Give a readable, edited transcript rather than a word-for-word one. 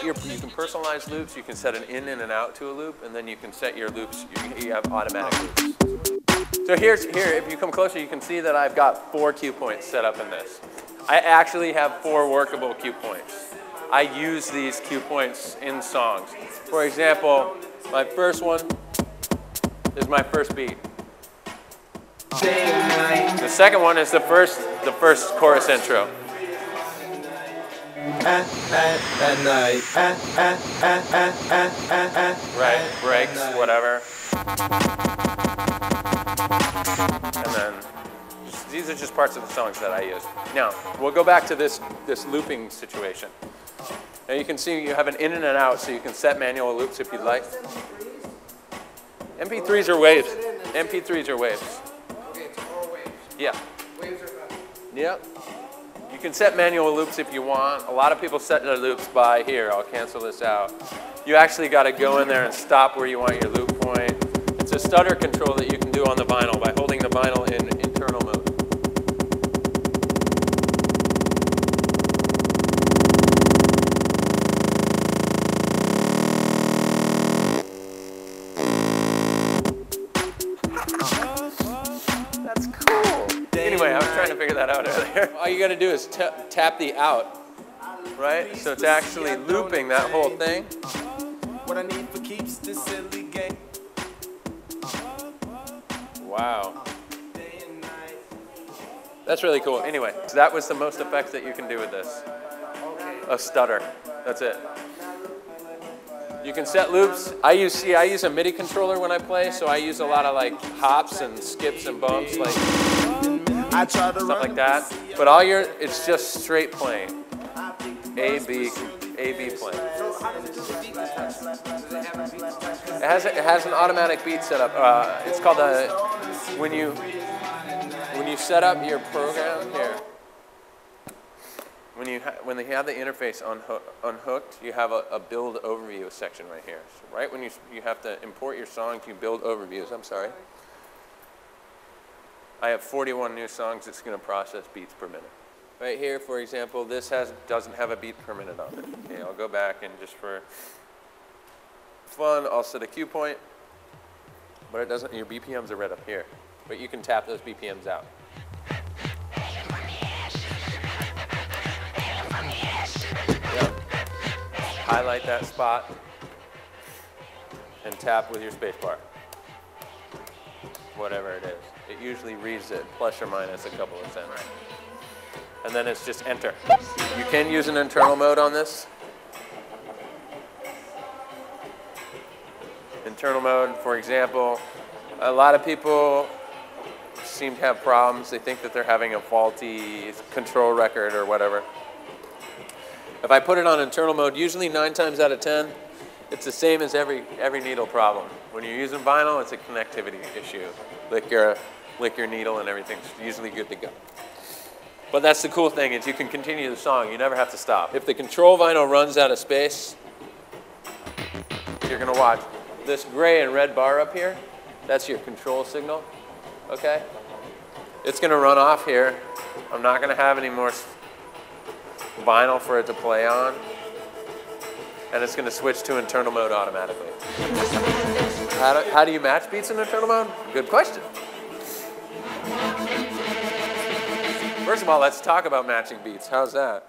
you can personalize loops, you can set an in and an out to a loop, and then you can set your loops, you have automatic loops. So here, if you come closer, you can see that I've got 4 cue points set up in this. I actually have 4 workable cue points. I use these cue points in songs. For example, my first one is my first beat. The second one is the first chorus intro. Right, breaks, whatever. And then, these are just parts of the songs that I use. Now, we'll go back to this looping situation. Now you can see you have an in and an out, so you can set manual loops if you'd like. MP3s are waves. MP3s are waves. Okay, it's all waves. Yeah. Waves are better. Yep. You can set manual loops if you want. A lot of people set their loops by here. I'll cancel this out. You actually got to go in there and stop where you want your loop point. It's a stutter control that you can do on the vinyl by holding the vinyl in internal mode. That's cool. Anyway, I was trying to figure that out earlier. All you got to do is tap the out, right? So it's actually looping that whole thing. What I need for keeps this silly game. Wow. That's really cool. Anyway, so that was the most effects that you can do with this. A stutter. That's it. You can set loops. I use a MIDI controller when I play, so I use a lot of like hops and skips and bumps, like stuff like that. But it's just straight playing. A, B playing. It has an automatic beat setup. It's called when you set up your program here. When they have the interface unhooked, you have a build overview section right here. So right when you have to import your song to build overviews. I'm sorry. I have 41 new songs it's going to process beats per minute. Right here, for example, this doesn't have a beat per minute on it. Okay, I'll go back and just for fun, I'll set a cue point, but it doesn't. Your BPMs are right up here, but you can tap those BPMs out. Yep. Highlight that spot and tap with your space bar. Whatever it is. It usually reads it plus or minus a couple of cents. And then it's just enter. You can use an internal mode on this. Internal mode, for example, a lot of people seem to have problems. They think that they're having a faulty control record or whatever. If I put it on internal mode, usually 9 times out of 10, it's the same as every needle problem. When you're using vinyl, it's a connectivity issue. Lick your needle and everything's usually good to go. But that's the cool thing, is you can continue the song. You never have to stop. If the control vinyl runs out of space, you're going to watch. This gray and red bar up here, that's your control signal, okay? It's going to run off here. I'm not going to have any more vinyl for it to play on. And it's going to switch to internal mode automatically. How do you match beats in internal mode? Good question. First of all, let's talk about matching beats. How's that?